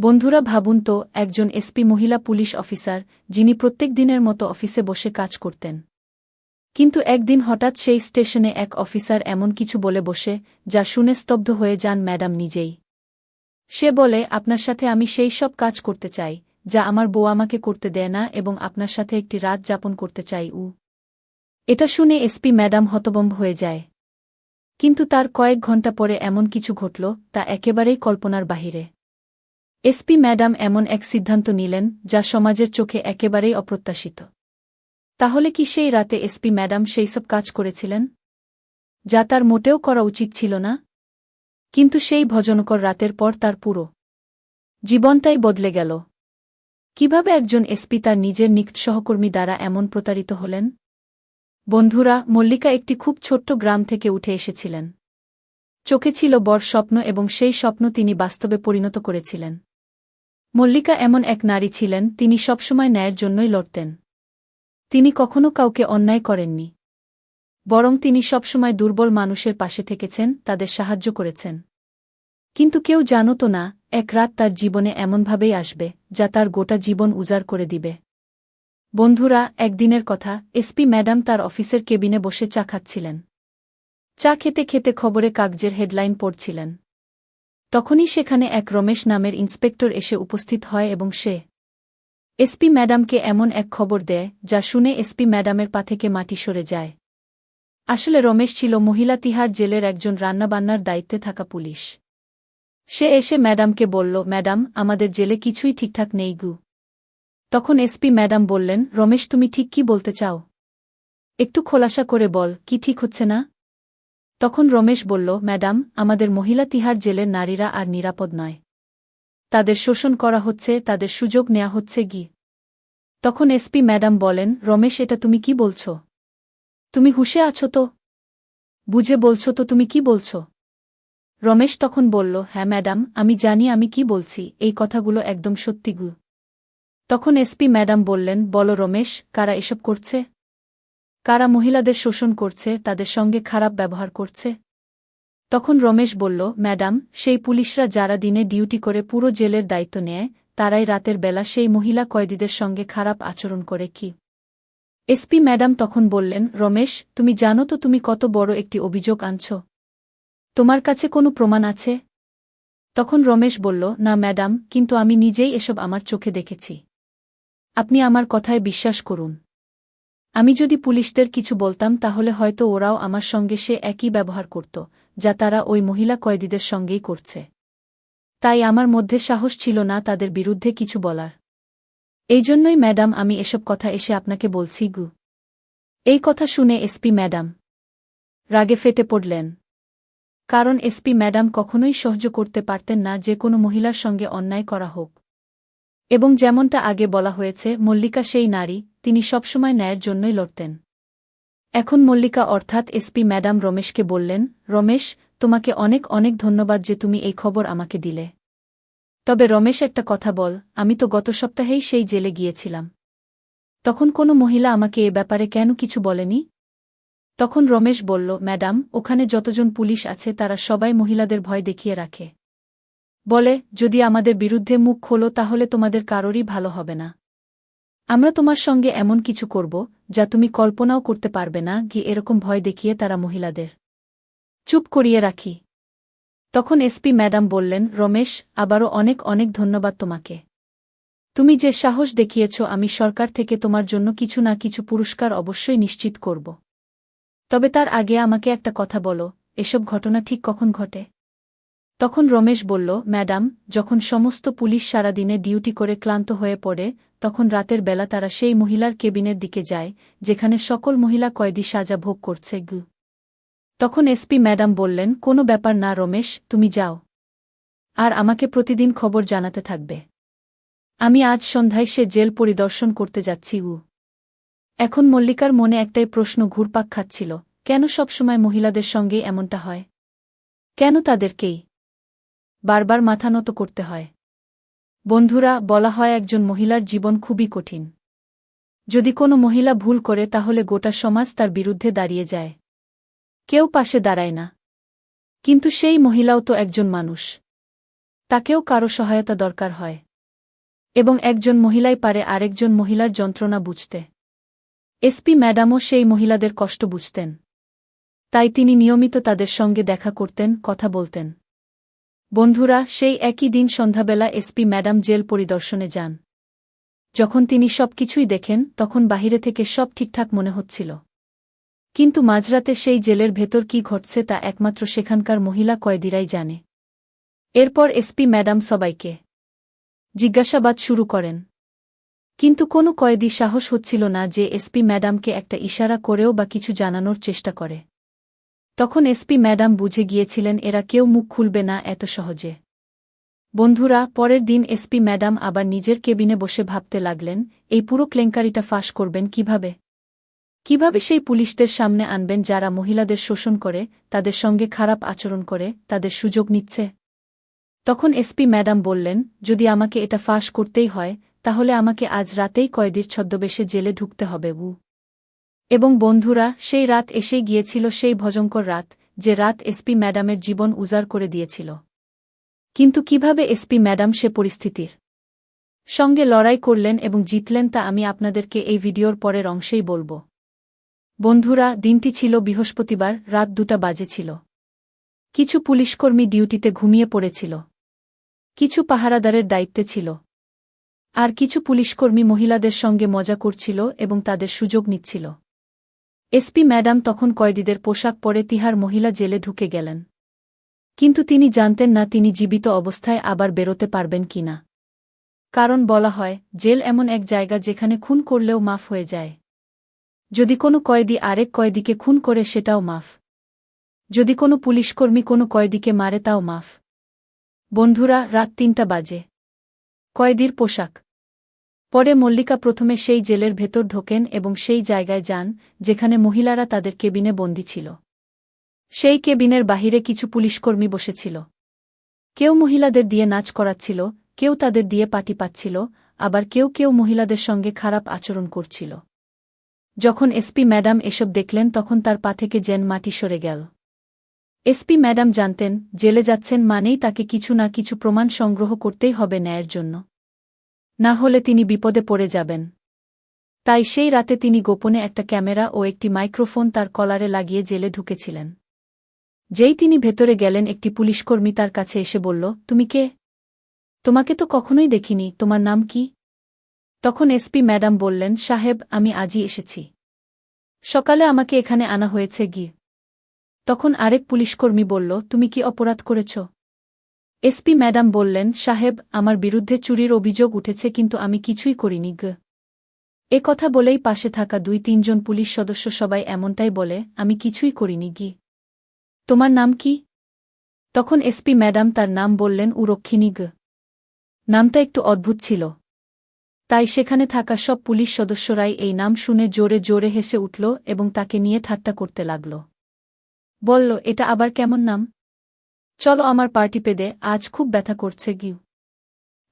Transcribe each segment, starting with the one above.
বন্ধুরা ভাবুন তো, একজন এসপি মহিলা পুলিশ অফিসার, যিনি প্রত্যেক দিনের মতো অফিসে বসে কাজ করতেন। কিন্তু একদিন হঠাৎ সেই স্টেশনে এক অফিসার এমন কিছু বলে বসে, যা শুনে স্তব্ধ হয়ে যান ম্যাডাম নিজেই। সে বলে, আপনার সাথে আমি সেই সব কাজ করতে চাই, যা আমার বউ আমাকে করতে দেয় না, এবং আপনার সাথে একটি রাত যাপন করতে চাই। এটা শুনে এসপি ম্যাডাম হতভম্ব হয়ে যায়। কিন্তু তার কয়েক ঘণ্টা পরে এমন কিছু ঘটল, তা একেবারেই কল্পনার বাহিরে। এসপি ম্যাডাম এমন এক সিদ্ধান্ত নিলেন, যা সমাজের চোখে একেবারেই অপ্রত্যাশিত। তাহলে কি সেই রাতে এসপি ম্যাডাম সেইসব কাজ করেছিলেন, যা তার মোটেও করা উচিত ছিল না? কিন্তু সেই ভজনকর রাতের পর তার পুরো জীবনটাই বদলে গেল। কিভাবে একজন এসপি তার নিজের নিকট সহকর্মী দ্বারা এমন প্রতারিত হলেন? বন্ধুরা, মল্লিকা একটি খুব ছোট্ট গ্রাম থেকে উঠে এসেছিলেন। চোখে ছিল বড় স্বপ্ন, এবং সেই স্বপ্ন তিনি বাস্তবে পরিণত করেছিলেন। মল্লিকা এমন এক নারী ছিলেন, তিনি সবসময় ন্যায়ের জন্যই লড়তেন। তিনি কখনো কাউকে অন্যায় করেননি, বরং তিনি সবসময় দুর্বল মানুষের পাশে থেকেছেন, তাদের সাহায্য করেছেন। কিন্তু কেউ জানত না, এক রাত তার জীবনে এমনভাবেই আসবে, যা তার গোটা জীবন উজাড় করে দিবে। বন্ধুরা, একদিনের কথা, এসপি ম্যাডাম তার অফিসের কেবিনে বসে চা খাচ্ছিলেন। চা খেতে খেতে খবরে কাগজের হেডলাইন পড়ছিলেন। তখনই সেখানে এক রমেশ নামের ইন্সপেক্টর এসে উপস্থিত হয়, এবং সে এসপি ম্যাডামকে এমন এক খবর দেয়, যা শুনে এসপি ম্যাডামের পা থেকে মাটি সরে যায়। আসলে রমেশ ছিল মহিলা তিহার জেলের একজন রান্নাবান্নার দায়িত্বে থাকা পুলিশ। সে এসে ম্যাডামকে বলল, ম্যাডাম, আমাদের জেলে কিছুই ঠিকঠাক নেই গু। তখন এসপি ম্যাডাম বললেন, রমেশ, তুমি ঠিক কি বলতে চাও? একটু খোলাসা করে বল, কি ঠিক হচ্ছে না? তখন রমেশ বলল, ম্যাডাম, আমাদের মহিলা তিহার জেলের নারীরা আর নিরাপদ নয়। তাদের শোষণ করা হচ্ছে, তাদের সুযোগ নেওয়া হচ্ছে গি। তখন এসপি ম্যাডাম বলেন, রমেশ, এটা তুমি কি বলছ? তুমি হুঁশে আছো তো? বুঝে বলছ তো তুমি কি বলছ? রমেশ তখন বলল, হ্যাঁ ম্যাডাম, আমি জানি আমি কি বলছি, এই কথাগুলো একদম সত্যি গু। তখন এসপি ম্যাডাম বললেন, বলো রমেশ, কারা এসব করছে? কারা মহিলাদের শোষণ করছে, তাদের সঙ্গে খারাপ ব্যবহার করছে? তখন রমেশ বলল, ম্যাডাম, সেই পুলিশরা যারা দিনে ডিউটি করে পুরো জেলের দায়িত্ব নেয়, তারাই রাতের বেলা সেই মহিলা কয়েদিদের সঙ্গে খারাপ আচরণ করে কি। এসপি ম্যাডাম তখন বললেন, রমেশ, তুমি জানো তো তুমি কত বড় একটি অভিযোগ আনছ? তোমার কাছে কোনো প্রমাণ আছে? তখন রমেশ বলল, না ম্যাডাম, কিন্তু আমি নিজেই এসব আমার চোখে দেখেছি। আপনি আমার কথায় বিশ্বাস করুন। আমি যদি পুলিশদের কিছু বলতাম, তাহলে হয়তো ওরাও আমার সঙ্গে সে একই ব্যবহার করত, যা তারা ওই মহিলা কয়েদিদের সঙ্গেই করছে। তাই আমার মধ্যে সাহস ছিল না তাদের বিরুদ্ধে কিছু বলার। এই জন্যই ম্যাডাম আমি এসব কথা এসে আপনাকে বলছি গু। এই কথা শুনে এসপি ম্যাডাম রাগে ফেটে পড়লেন। কারণ এসপি ম্যাডাম কখনোই সহ্য করতে পারতেন না যে কোনো মহিলার সঙ্গে অন্যায় করা হোক। এবং যেমনটা আগে বলা হয়েছে, মল্লিকা সেই নারী, তিনি সবসময় ন্যায়ের জন্যই লড়তেন। এখন মল্লিকা অর্থাৎ এসপি ম্যাডাম রমেশকে বললেন, রমেশ, তোমাকে অনেক অনেক ধন্যবাদ যে তুমি এই খবর আমাকে দিলে। তবে রমেশ, একটা কথা বল, আমি তো গত সপ্তাহেই সেই জেলে গিয়েছিলাম। তখন কোনো মহিলা আমাকে এ ব্যাপারে কেন কিছু বলেনি? তখন রমেশ বলল, ম্যাডাম, ওখানে যতজন পুলিশ আছে তারা সবাই মহিলাদের ভয় দেখিয়ে রাখে। বলে, যদি আমাদের বিরুদ্ধে মুখ খোলো তাহলে তোমাদের কারোরই ভালো হবে না। আমরা তোমার সঙ্গে এমন কিছু করব, যা তুমি কল্পনাও করতে পারবে না গি। এরকম ভয় দেখিয়ে তারা মহিলাদের চুপ করিয়ে রাখি। তখন এসপি ম্যাডাম বললেন, রমেশ, আবারও অনেক অনেক ধন্যবাদ তোমাকে। তুমি যে সাহস দেখিয়েছ, আমি সরকার থেকে তোমার জন্য কিছু না কিছু পুরস্কার অবশ্যই নিশ্চিত করব। তবে তার আগে আমাকে একটা কথা বলো, এসব ঘটনা ঠিক কখন ঘটে? তখন রমেশ বলল, ম্যাডাম, যখন সমস্ত পুলিশ সারাদিনে ডিউটি করে ক্লান্ত হয়ে পড়ে, তখন রাতের বেলা তারা সেই মহিলার কেবিনের দিকে যায়, যেখানে সকল মহিলা কয়েদি সাজা ভোগ করছে গু। তখন এসপি ম্যাডাম বললেন, কোনো ব্যাপার না রমেশ, তুমি যাও। আর আমাকে প্রতিদিন খবর জানাতে থাকবে। আমি আজ সন্ধ্যায় সে জেল পরিদর্শন করতে যাচ্ছি। এখন মল্লিকার মনে একটাই প্রশ্ন ঘুরপাক খাচ্ছিল, কেন সবসময় মহিলাদের সঙ্গেই এমনটা হয়? কেন তাদেরকেই বারবার মাথা নত করতে হয়? বন্ধুরা, বলা হয় একজন মহিলার জীবন খুবই কঠিন। যদি কোনো মহিলা ভুল করে তাহলে গোটা সমাজ তার বিরুদ্ধে দাঁড়িয়ে যায়। কেউ পাশে দাঁড়ায় না। কিন্তু সেই মহিলাও তো একজন মানুষ। তাকেও কারো সহায়তা দরকার হয় এবং একজন মহিলাই পারে আরেকজন মহিলার যন্ত্রণা বুঝতে। এসপি ম্যাডামও সেই মহিলাদের কষ্ট বুঝতেন, তাই তিনি নিয়মিত তাদের সঙ্গে দেখা করতেন, কথা বলতেন। বন্ধুরা, সেই একই দিন সন্ধ্যাবেলা এসপি ম্যাডাম জেল পরিদর্শনে যান। যখন তিনি সবকিছুই দেখেন তখন বাহিরে থেকে সব ঠিকঠাক মনে হচ্ছিল, কিন্তু মাঝরাতে সেই জেলের ভেতর কি ঘটছে তা একমাত্র সেখানকার মহিলা কয়েদিরাই জানে। এরপর এসপি ম্যাডাম সবাইকে জিজ্ঞাসাবাদ শুরু করেন, কিন্তু কোনো কয়েদি সাহস হচ্ছিল না যে এসপি ম্যাডামকে একটা ইশারা করেও বা কিছু জানানোর চেষ্টা করে। তখন এসপি ম্যাডাম বুঝে গিয়েছিলেন এরা কেউ মুখ খুলবে না এত সহজে। বন্ধুরা, পরের দিন এসপি ম্যাডাম আবার নিজের কেবিনে বসে ভাবতে লাগলেন এই পুরো কেলেঙ্কারিটা ফাঁস করবেন কিভাবে। কিভাবে সেই পুলিশদের সামনে আনবেন যারা মহিলাদের শোষণ করে, তাদের সঙ্গে খারাপ আচরণ করে, তাদের সুযোগ নিচ্ছে। তখন এসপি ম্যাডাম বললেন, যদি আমাকে এটা ফাঁস করতেই হয় তাহলে আমাকে আজ রাতেই কয়েদির ছদ্মবেশে জেলে ঢুকতে হবে। এবং বন্ধুরা, সেই রাত এসেই গিয়েছিল, সেই ভয়ঙ্কর রাত, যে রাত এসপি ম্যাডামের জীবন উজাড় করে দিয়েছিল। কিন্তু কিভাবে এসপি ম্যাডাম সে পরিস্থিতির সঙ্গে লড়াই করলেন এবং জিতলেন তা আমি আপনাদেরকে এই ভিডিওর পরের অংশেই বলব। বন্ধুরা, দিনটি ছিল বৃহস্পতিবার, রাত 2টা বাজেছিল। কিছু পুলিশকর্মী ডিউটিতে ঘুমিয়ে পড়েছিল, কিছু পাহারাদারের দায়িত্বে ছিল, আর কিছু পুলিশকর্মী মহিলাদের সঙ্গে মজা করছিল এবং তাদের সুযোগ নিচ্ছিল। এসপি ম্যাডাম তখন কয়েদিদের পোশাক পরে তিহার মহিলা জেলে ঢুকে গেলেন, কিন্তু তিনি জানতেন না তিনি জীবিত অবস্থায় আবার বেরোতে পারবেন কিনা। কারণ বলা হয় জেল এমন এক জায়গা যেখানে খুন করলেও মাফ হয়ে যায়। যদি কোনো কয়েদি আরেক কয়েদিকে খুন করে সেটাও মাফ, যদি কোনো পুলিশকর্মী কোনো কয়েদিকে মারে তাও মাফ। বন্ধুরা, রাত 3টা বাজে। কয়েদির পোশাক পরে মল্লিকা প্রথমে সেই জেলের ভেতর ঢোকেন এবং সেই জায়গায় যান যেখানে মহিলারা তাদের কেবিনে বন্দী ছিল। সেই কেবিনের বাহিরে কিছু পুলিশকর্মী বসেছিল, কেউ মহিলাদের দিয়ে নাচ করাচ্ছিল, কেউ তাদের দিয়ে পাটি পাচ্ছিল, আবার কেউ কেউ মহিলাদের সঙ্গে খারাপ আচরণ করছিল। যখন এসপি ম্যাডাম এসব দেখলেন তখন তার পা থেকে যেন মাটি সরে গেল। এসপি ম্যাডাম জানতেন জেলে যাচ্ছেন মানেই তাকে কিছু না কিছু প্রমাণ সংগ্রহ করতেই হবে ন্যায়ের জন্য, না হলে তিনি বিপদে পড়ে যাবেন। তাই সেই রাতে তিনি গোপনে একটা ক্যামেরা ও একটি মাইক্রোফোন তার কলারে লাগিয়ে জেলে ঢুকেছিলেন। যেই তিনি ভেতরে গেলেন একটি পুলিশকর্মী তার কাছে এসে বলল, তুমি কে? তোমাকে তো কখনোই দেখিনি, তোমার নাম কি? তখন এসপি ম্যাডাম বললেন, সাহেব, আমি আজই এসেছি, সকালে আমাকে এখানে আনা হয়েছে গিয়ে। তখন আরেক পুলিশকর্মী বলল, তুমি কি অপরাধ করেছ? এসপি ম্যাডাম বললেন, সাহেব, আমার বিরুদ্ধে চুরির অভিযোগ উঠেছে কিন্তু আমি কিছুই করিনি গ। এ কথা বলেই পাশে থাকা 2-3 জন পুলিশ সদস্য সবাই এমনটাই বলে, আমি কিছুই করিনি গি। তোমার নাম কি? তখন এসপি ম্যাডাম তার নাম বললেন, রক্ষিণী গ। নামটা একটু অদ্ভুত ছিল, তাই সেখানে থাকা সব পুলিশ সদস্যরাই এই নাম শুনে জোরে জোরে হেসে উঠল এবং তাকে নিয়ে ঠাট্টা করতে লাগল। বলল, এটা আবার কেমন নাম? চলো আমার পার্টি পেদে, আজ খুব ব্যথা করছে গিউ।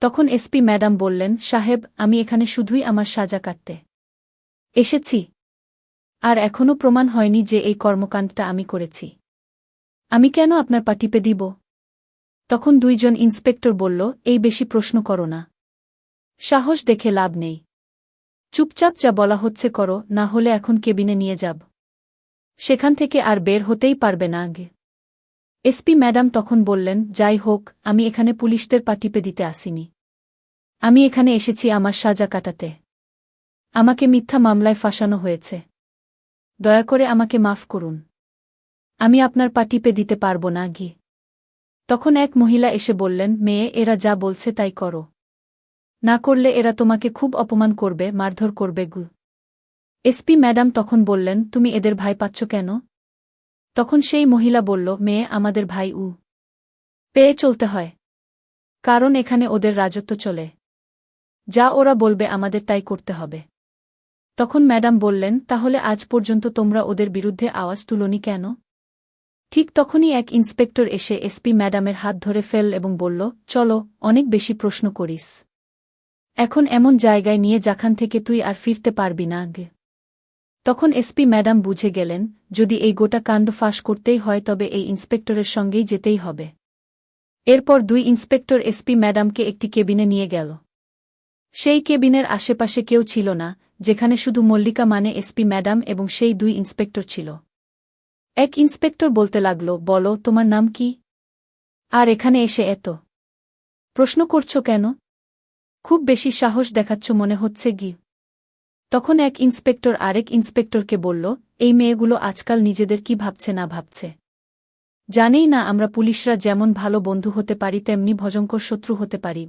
তখন এসপি ম্যাডাম বললেন, সাহেব, আমি এখানে শুধুই আমার সাজা কাটতে এসেছি, আর এখনও প্রমাণ হয়নি যে এই কর্মকাণ্ডটা আমি করেছি। আমি কেন আপনার পা টিপে দিব? তখন 2 জন ইন্সপেক্টর বলল, এই বেশি প্রশ্ন করো না, সাহস দেখে লাভ নেই, চুপচাপ যা বলা হচ্ছে করো, না হলে এখন কেবিনে নিয়ে যাব, সেখান থেকে আর বের হতেই পারবে না আগে। এসপি ম্যাডাম তখন বললেন, যাই হোক, আমি এখানে পুলিশদের পা টিপে দিতে আসিনি, আমি এখানে এসেছি আমার সাজা কাটাতে। আমাকে মিথ্যা মামলায় ফাঁসানো হয়েছে, দয়া করে আমাকে মাফ করুন, আমি আপনার পা টিপে দিতে পারব না গি। তখন এক মহিলা এসে বললেন, মেয়ে, এরা যা বলছে তাই করো, না করলে এরা তোমাকে খুব অপমান করবে, মারধর করবে গু। এসপি ম্যাডাম তখন বললেন, তুমি এদের ভয় পাচ্ছ কেন? তখন সেই মহিলা বলল, মেয়ে, আমাদের ভাই পেয়ে চলতে হয়, কারণ এখানে ওদের রাজত্ব চলে, যা ওরা বলবে আমাদের তাই করতে হবে। তখন ম্যাডাম বললেন, তাহলে আজ পর্যন্ত তোমরা ওদের বিরুদ্ধে আওয়াজ তুলোনি কেন? ঠিক তখনই এক ইন্সপেক্টর এসে এসপি ম্যাডামের হাত ধরে ফেল এবং বলল, চলো, অনেক বেশি প্রশ্ন করিস, এখন এমন জায়গায় নিয়ে যেখান থেকে তুই আর ফিরতে পারবি না আগে। তখন এসপি ম্যাডাম বুঝে গেলেন যদি এই গোটা কাণ্ড ফাঁস করতেই হয় তবে এই ইন্সপেক্টরের সঙ্গেই যেতেই হবে। এরপর দুই ইন্সপেক্টর এসপি ম্যাডামকে একটি কেবিনে নিয়ে গেল। সেই কেবিনের আশেপাশে কেউ ছিল না, যেখানে শুধু মল্লিকা মানে এসপি ম্যাডাম এবং সেই দুই ইন্সপেক্টর ছিল। এক ইন্সপেক্টর বলতে লাগল, বলো তোমার নাম কি? আর এখানে এসে এত প্রশ্ন করছো কেন? খুব বেশি সাহস দেখাচ্ছ মনে হচ্ছে গি। তখন এক ইন্সপেক্টর আরেক ইন্সপেক্টরকে বলল, এই মেয়েগুলো আজকাল নিজেদের কি ভাবছে না ভাবছে। জানেই না আমরা পুলিশরা যেমন ভালো বন্ধু হতে পারি তেমনি ভয়ঙ্কর শত্রু হতে পারি।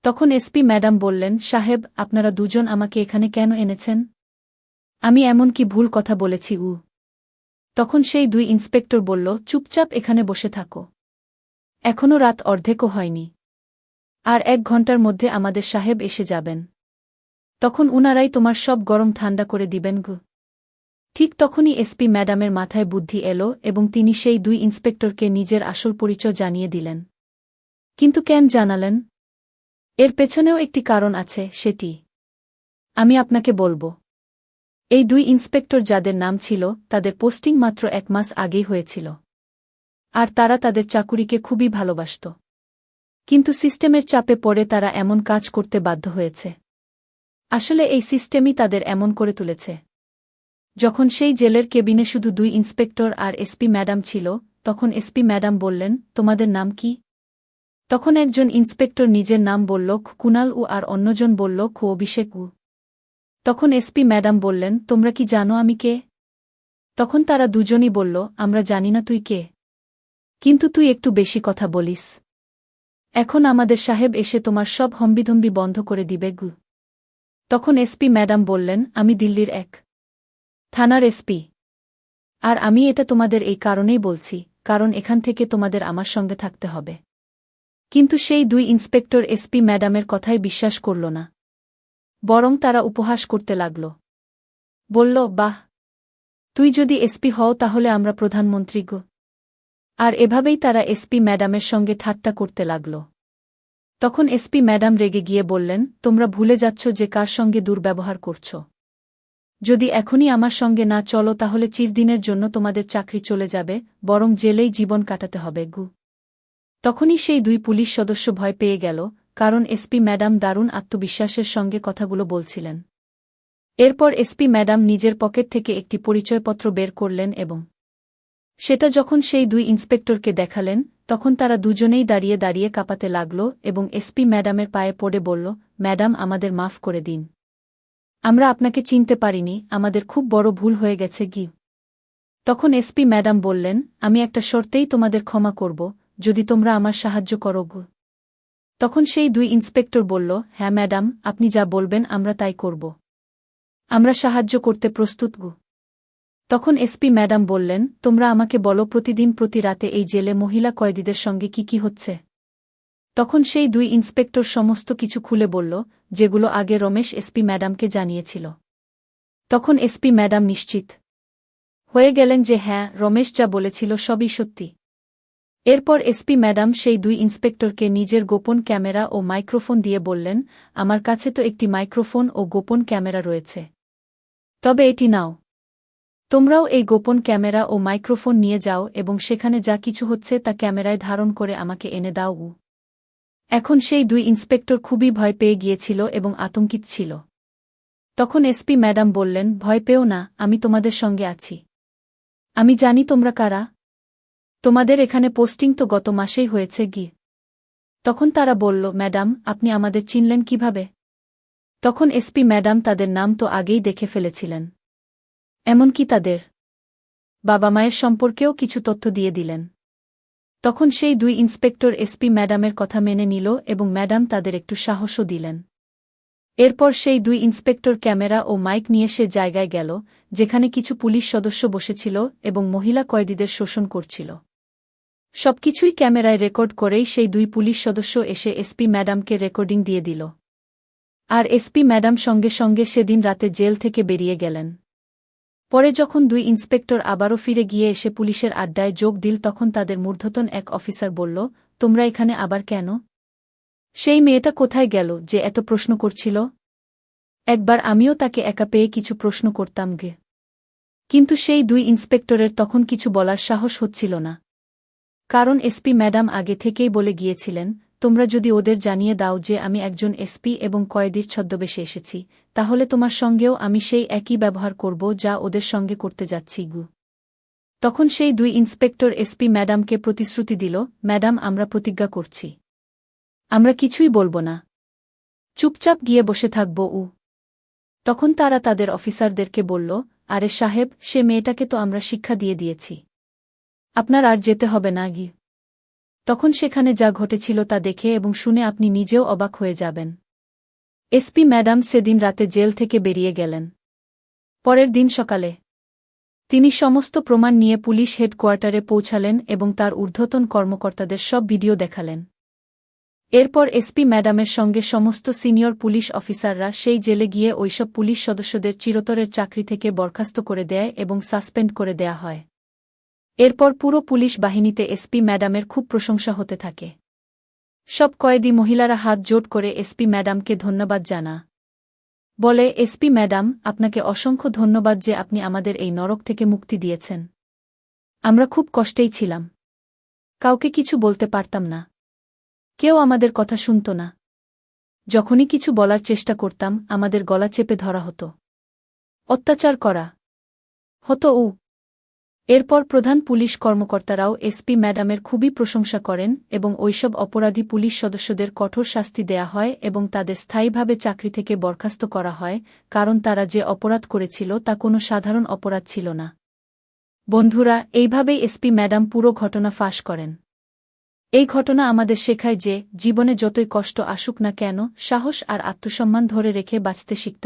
তখন এসপি ম্যাডাম বললেন, সাহেব আপনারা দুজন আমাকে এখানে কেন এনেছেন? আমি এমন কি ভুল কথা বলেছি? তখন সেই দুই ইন্সপেক্টর বলল, চুপচাপ এখানে বসে থাকো। এখনও রাত অর্ধেকও হয়নি, আর 1 ঘন্টার মধ্যে আমাদের সাহেব এসে যাবেন। তখন উনারাই তোমার সব গরম ঠান্ডা করে দিবেন গু। ঠিক তখনই এসপি ম্যাডামের মাথায় বুদ্ধি এলো এবং তিনি সেই দুই ইন্সপেক্টরকে নিজের আসল পরিচয় জানিয়ে দিলেন। কিন্তু কেন জানালেন? এর পেছনেও একটি কারণ আছে, সেটি আমি আপনাকে বলবো। এই দুই ইন্সপেক্টর যাদের নাম ছিল, তাদের পোস্টিং মাত্র 1 মাস আগেই হয়েছিল, আর তারা তাদের চাকুরিকে খুবই ভালোবাসত। কিন্তু সিস্টেমের চাপে পড়ে তারা এমন কাজ করতে বাধ্য হয়েছে। আসলে এই সিস্টেমই তাদের এমন করে তুলেছে। যখন সেই জেলের কেবিনে শুধু দুই ইন্সপেক্টর আর এসপি ম্যাডাম ছিল, তখন এসপি ম্যাডাম বললেন, তোমাদের নাম কি? তখন একজন ইন্সপেক্টর নিজের নাম বলল, কুনাল আর অন্যজন বলল, অভিষেক। তখন এসপি ম্যাডাম বললেন, তোমরা কি জানো আমি কে? তখন তারা দুজনই বলল, আমরা জানি না তুই কে, কিন্তু তুই একটু বেশি কথা বলিস। এখন আমাদের সাহেব এসে তোমার সব হম্বিধম্বি বন্ধ করে দিবে গু। তখন এসপি ম্যাডাম বললেন, আমি দিল্লির এক থানার এসপি, আর আমি এটা তোমাদের এই কারণেই বলছি, কারণ এখান থেকে তোমাদের আমার সঙ্গে থাকতে হবে। কিন্তু সেই দুই ইন্সপেক্টর এসপি ম্যাডামের কথাই বিশ্বাস করল না, বরং তারা উপহাস করতে লাগল। বলল, বাহ, তুই যদি এসপি হও তাহলে আমরা প্রধানমন্ত্রী গো। আর এভাবেই তারা এসপি ম্যাডামের সঙ্গে ঠাট্টা করতে লাগল। তখন এসপি ম্যাডাম রেগে গিয়ে বললেন, তোমরা ভুলে যাচ্ছ যে কার সঙ্গে দুর্ব্যবহার করছ। যদি এখনই আমার সঙ্গে না চলো তাহলে চিরদিনের জন্য তোমাদের চাকরি চলে যাবে, বরং জেলেই জীবন কাটাতে হবে গু। তখনই সেই দুই পুলিশ সদস্য ভয় পেয়ে গেল, কারণ এসপি ম্যাডাম দারুণ আত্মবিশ্বাসের সঙ্গে কথাগুলো বলছিলেন। এরপর এসপি ম্যাডাম নিজের পকেট থেকে একটি পরিচয়পত্র বের করলেন এবং সেটা যখন সেই দুই ইন্সপেক্টরকে দেখালেন, তখন তারা দুজনেই দাঁড়িয়ে দাঁড়িয়ে কাঁপাতে লাগল এবং এসপি ম্যাডামের পায়ে পড়ে বলল, ম্যাডাম আমাদের মাফ করে দিন। আমরা আপনাকে চিনতে পারিনি, আমাদের খুব বড় ভুল হয়ে গেছে গি। তখন এসপি ম্যাডাম বললেন, আমি একটা শর্তেই তোমাদের ক্ষমা করব, যদি তোমরা আমার সাহায্য করো গু। তখন সেই দুই ইন্সপেক্টর বলল, হ্যাঁ ম্যাডাম, আপনি যা বলবেন আমরা তাই করব। আমরা সাহায্য করতে প্রস্তুত গু। তখন এসপি ম্যাডাম বললেন, তোমরা আমাকে বলো প্রতিদিন প্রতি রাতে এই জেলে মহিলা কয়েদিদের সঙ্গে কি কি হচ্ছে। তখন সেই দুই ইন্সপেক্টর সমস্ত কিছু খুলে বলল, যেগুলো আগে রমেশ এসপি ম্যাডামকে জানিয়েছিল। তখন এসপি ম্যাডাম নিশ্চিত হয়ে গেলেন যে হ্যাঁ, রমেশ যা বলেছিল সবই সত্যি। এরপর এসপি ম্যাডাম সেই দুই ইন্সপেক্টরকে নিজের গোপন ক্যামেরা ও মাইক্রোফোন দিয়ে বললেন, আমার কাছে তো একটি মাইক্রোফোন ও গোপন ক্যামেরা রয়েছে, তবে এটি নাও। তোমরাও এই গোপন ক্যামেরা ও মাইক্রোফোন নিয়ে যাও এবং সেখানে যা কিছু হচ্ছে তা ক্যামেরায় ধারণ করে আমাকে এনে দাও। এখন সেই দুই ইন্সপেক্টর খুবই ভয় পেয়ে গিয়েছিল এবং আতঙ্কিত ছিল। তখন এসপি ম্যাডাম বললেন, ভয় পেও না, আমি তোমাদের সঙ্গে আছি। আমি জানি তোমরা কারা। তোমাদের এখানে পোস্টিং তো গত মাসেই হয়েছে গি। তখন তারা বলল, ম্যাডাম আপনি আমাদের চিনলেন কিভাবে? তখন এসপি ম্যাডাম তাদের নাম তো আগেই দেখে ফেলেছিলেন, এমনকি তাদের বাবা মায়ের সম্পর্কেও কিছু তথ্য দিয়ে দিলেন। তখন সেই দুই ইন্সপেক্টর এসপি ম্যাডামের কথা মেনে নিল এবং ম্যাডাম তাদের একটু সাহসও দিলেন। এরপর সেই দুই ইন্সপেক্টর ক্যামেরা ও মাইক নিয়ে সে জায়গায় গেল, যেখানে কিছু পুলিশ সদস্য বসেছিল এবং মহিলা কয়েদিদের শোষণ করছিল। সবকিছুই ক্যামেরায় রেকর্ড করেই সেই দুই পুলিশ সদস্য এসে এসপি ম্যাডামকে রেকর্ডিং দিয়ে দিল। আর এসপি ম্যাডাম সঙ্গে সঙ্গে সেদিন রাতে জেল থেকে বেরিয়ে গেলেন। পরে যখন দুই ইন্সপেক্টর আবারও ফিরে গিয়ে এসে পুলিশের আড্ডায় যোগ দিল, তখন তাদের মূর্ধতন এক অফিসার বলল, তোমরা এখানে আবার কেন? সেই মেয়েটা কোথায় গেল যে এত প্রশ্ন করছিল? একবার আমিও তাকে একা পেয়ে কিছু প্রশ্ন করতাম গে। কিন্তু সেই দুই ইন্সপেক্টরের তখন কিছু বলার সাহস হচ্ছিল না। কারণ এসপি ম্যাডাম আগে থেকেই বলে গিয়েছিলেন, তোমরা যদি ওদের জানিয়ে দাও যে আমি একজন এসপি এবং কয়েদির ছদ্মবেশে এসেছি, তাহলে তোমার সঙ্গেও আমি সেই একই ব্যবহার করব যা ওদের সঙ্গে করতে যাচ্ছি গু। তখন সেই দুই ইন্সপেক্টর এসপি ম্যাডামকে প্রতিশ্রুতি দিল, ম্যাডাম আমরা প্রতিজ্ঞা করছি, আমরা কিছুই বলবো না, চুপচাপ গিয়ে বসে থাকব। তখন তারা তাদের অফিসারদেরকে বলল, আরে সাহেব, সে মেয়েটাকে তো আমরা শিক্ষা দিয়ে দিয়েছি, আপনার আর যেতে হবে না গি। তখন সেখানে যা ঘটেছিল তা দেখে এবং শুনে আপনি নিজেও অবাক হয়ে যাবেন। এসপি ম্যাডাম সেদিন রাতে জেল থেকে বেরিয়ে গেলেন। পরের দিন সকালে তিনি সমস্ত প্রমাণ নিয়ে পুলিশ হেডকোয়ার্টারে পৌঁছালেন এবং তার ঊর্ধ্বতন কর্মকর্তাদের সব ভিডিও দেখালেন। এরপর এসপি ম্যাডামের সঙ্গে সমস্ত সিনিয়র পুলিশ অফিসাররা সেই জেলে গিয়ে ওইসব পুলিশ সদস্যদের চিরতরের চাকরি থেকে বরখাস্ত করে দেয় এবং সাসপেন্ড করে দেয়া হয়। এরপর পুরো পুলিশ বাহিনীতে এসপি ম্যাডামের খুব প্রশংসা হতে থাকে। সব কয়েদি মহিলারা হাত জোট করে এসপি ম্যাডামকে ধন্যবাদ জানা। বলে, এসপি ম্যাডাম, আপনাকে অসংখ্য ধন্যবাদ যে আপনি আমাদের এই নরক থেকে মুক্তি দিয়েছেন। আমরা খুব কষ্টেই ছিলাম, কাউকে কিছু বলতে পারতাম না, কেউ আমাদের কথা শুনত না। যখনই কিছু বলার চেষ্টা করতাম আমাদের গলা চেপে ধরা হতো, অত্যাচার করা হতো। এরপর প্রধান পুলিশ কর্মকর্তারাও এসপি ম্যাডামের খুবই প্রশংসা করেন এবং ওইসব অপরাধী পুলিশ সদস্যদের কঠোর শাস্তি দেয়া হয় এবং তাদের স্থায়ীভাবে চাকরি থেকে বরখাস্ত করা হয়, কারণ তারা যে অপরাধ করেছিল তা কোনো সাধারণ অপরাধ ছিল না। বন্ধুরা, এইভাবেই এসপি ম্যাডাম পুরো ঘটনা ফাঁস করেন। এই ঘটনা আমাদের শেখায় যে জীবনে যতই কষ্ট আসুক না কেন, সাহস আর আত্মসম্মান ধরে রেখে বাঁচতে শিখতে